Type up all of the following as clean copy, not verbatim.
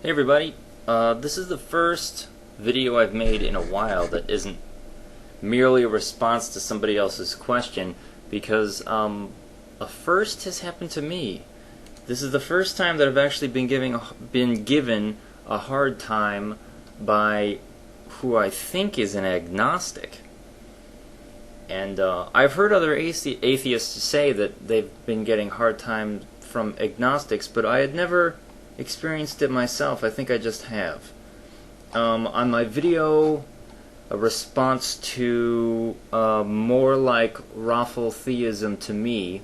Hey everybody, this is the first video I've made in a while that isn't merely a response to somebody else's question, because a first has happened to me. This is the first time that I've actually been given a hard time by who I think is an agnostic. And I've heard other atheists say that they've been getting hard time from agnostics, but I had never experienced it myself. I think I just have. On my video, a response to more like Atheism to me,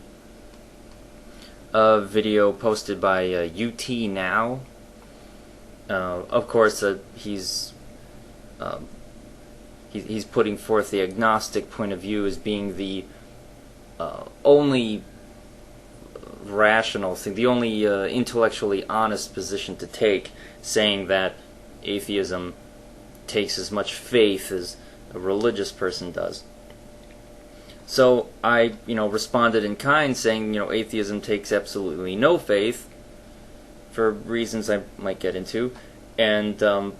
a video posted by UT Now. Of course, he's putting forth the agnostic point of view as being the only rational thing, the only intellectually honest position to take, saying that atheism takes as much faith as a religious person does. So I, responded in kind, saying, atheism takes absolutely no faith, for reasons I might get into, and in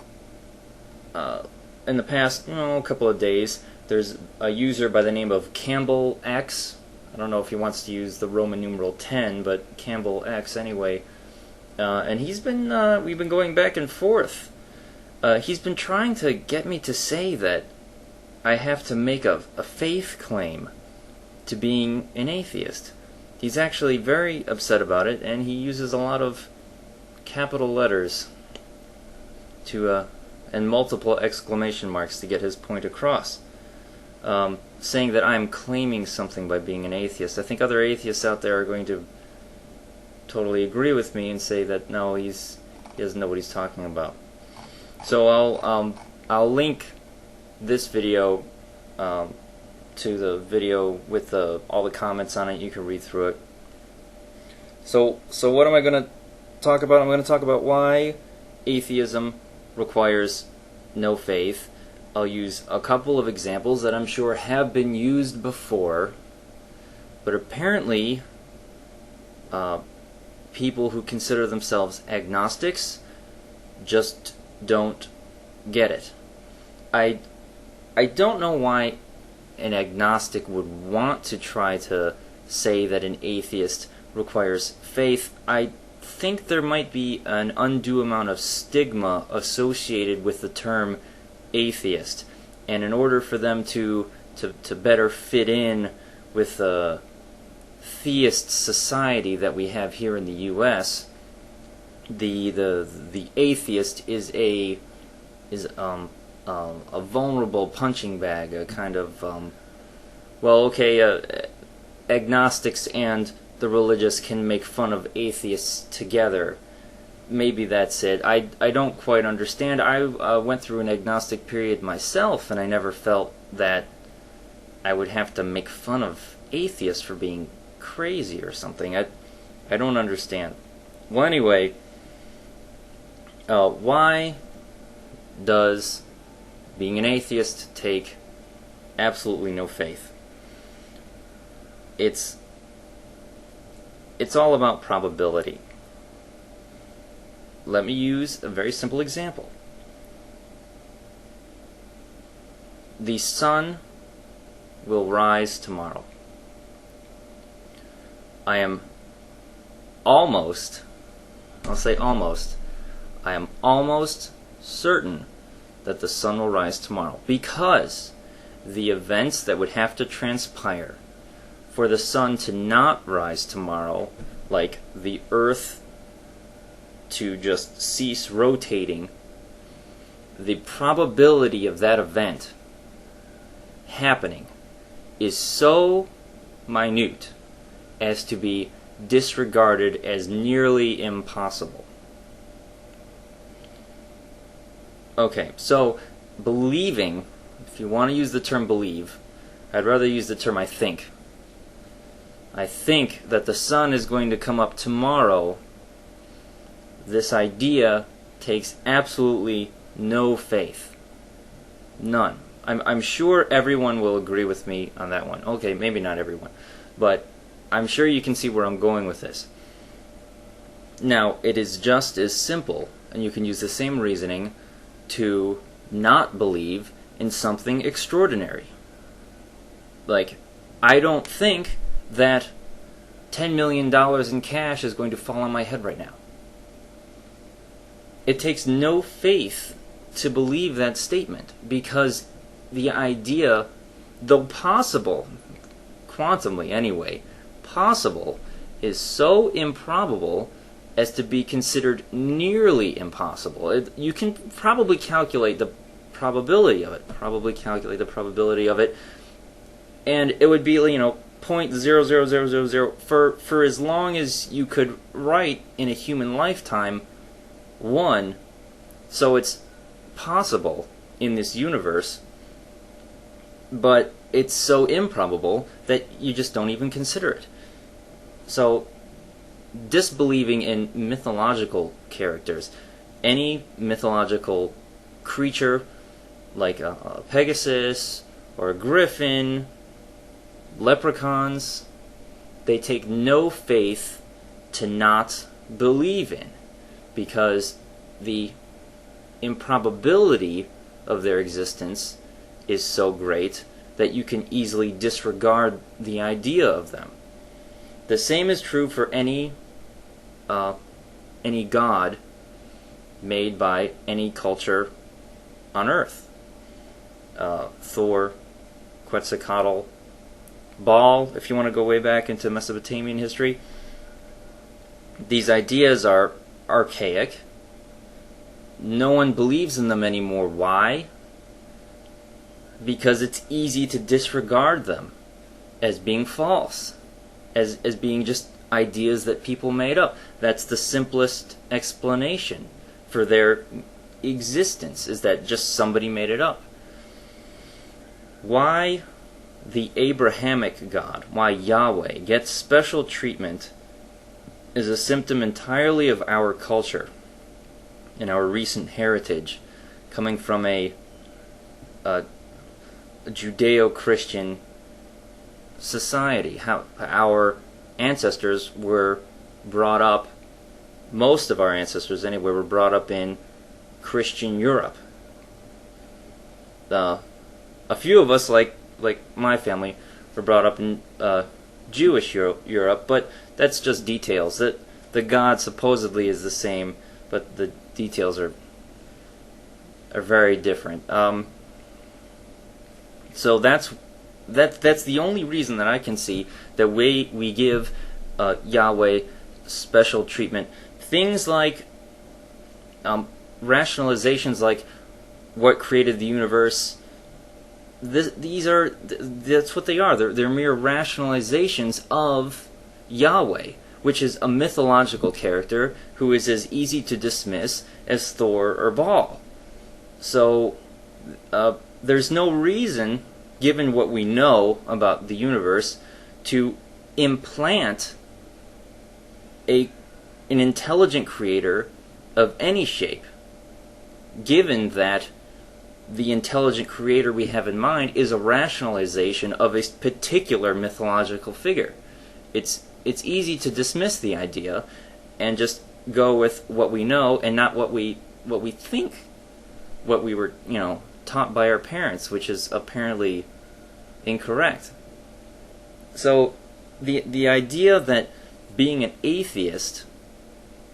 the past, couple of days, there's a user by the name of Campbell X. I don't know if he wants to use the Roman numeral 10, but Campbell X anyway. And we've been going back and forth. He's been trying to get me to say that I have to make a faith claim to being an atheist. He's actually very upset about it, and he uses a lot of capital letters and multiple exclamation marks to get his point across. Saying that I'm claiming something by being an atheist. I think other atheists out there are going to totally agree with me and say that no, he doesn't know what he's talking about. So I'll link this video to the video with all the comments on it. You can read through it. So what am I going to talk about? I'm going to talk about why atheism requires no faith. I'll use a couple of examples that I'm sure have been used before, but apparently people who consider themselves agnostics just don't get it. I don't know why an agnostic would want to try to say that an atheist requires faith. I think there might be an undue amount of stigma associated with the term atheist, and in order for them to better fit in with the theist society that we have here in the U.S., the atheist is a vulnerable punching bag, a kind of agnostics and the religious can make fun of atheists together. Maybe that's it. I don't quite understand. I went through an agnostic period myself, and I never felt that I would have to make fun of atheists for being crazy or something. I don't understand. Well, anyway, why does being an atheist take absolutely no faith? It's all about probability. Let me use a very simple example. The sun will rise tomorrow. I am almost certain that the sun will rise tomorrow, because the events that would have to transpire for the sun to not rise tomorrow, like the earth to just cease rotating, the probability of that event happening is so minute as to be disregarded as nearly impossible. Okay, so believing, if you want to use the term believe, I'd rather use the term I think. I think that the sun is going to come up tomorrow. This idea takes absolutely no faith. None. I'm sure everyone will agree with me on that one. Okay, maybe not everyone, but I'm sure you can see where I'm going with this. Now, it is just as simple and you can use the same reasoning to not believe in something extraordinary. Like, I don't think that $10 million in cash is going to fall on my head right now. It takes no faith to believe that statement, because the idea, though possible, quantumly anyway, possible, is so improbable as to be considered nearly impossible. You can probably calculate the probability of it, and it would be, 0.00000 for as long as you could write in a human lifetime, 1. So it's possible in this universe, but it's so improbable that you just don't even consider it. So, disbelieving in mythological characters, any mythological creature like a Pegasus or a griffin, leprechauns, they take no faith to not believe in, because the improbability of their existence is so great that you can easily disregard the idea of them. The same is true for any god made by any culture on Earth. Thor, Quetzalcoatl, Baal, if you want to go way back into Mesopotamian history. These ideas are archaic. No one believes in them anymore. Why? Because it's easy to disregard them as being false, as being just ideas that people made up. That's the simplest explanation for their existence, is that just somebody made it up. Why the Abrahamic God, why Yahweh gets special treatment, is a symptom entirely of our culture and our recent heritage, coming from a Judeo-Christian society. How our ancestors were brought up, most of our ancestors anyway, were brought up in Christian Europe. A few of us, like my family, were brought up in Jewish Europe, but that's just details. That the God supposedly is the same, but the details are very different. So that's the only reason that I can see that we give Yahweh special treatment. Things like rationalizations like what created the universe. That's what they are. They're mere rationalizations of Yahweh, which is a mythological character who is as easy to dismiss as Thor or Baal. So there's no reason, given what we know about the universe, to implant an intelligent creator of any shape, given that the intelligent creator we have in mind is a rationalization of a particular mythological figure. It's easy to dismiss the idea and just go with what we know and not what we think, what we were taught by our parents, which is apparently incorrect. So the idea that being an atheist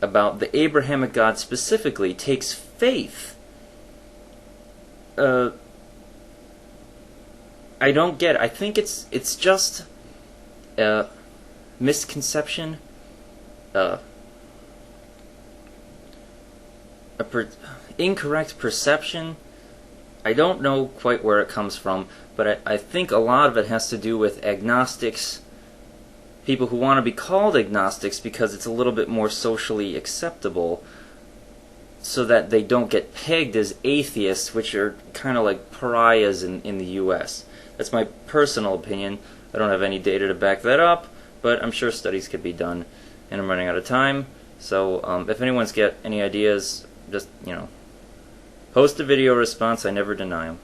about the Abrahamic God specifically takes faith, I don't get it. I think it's just a misconception, incorrect perception. I don't know quite where it comes from, but I think a lot of it has to do with agnostics, people who want to be called agnostics because it's a little bit more socially acceptable, so that they don't get pegged as atheists, which are kind of like pariahs in the U.S. That's my personal opinion. I don't have any data to back that up, but I'm sure studies could be done, and I'm running out of time. So if anyone's got any ideas, just, post a video response. I never deny them.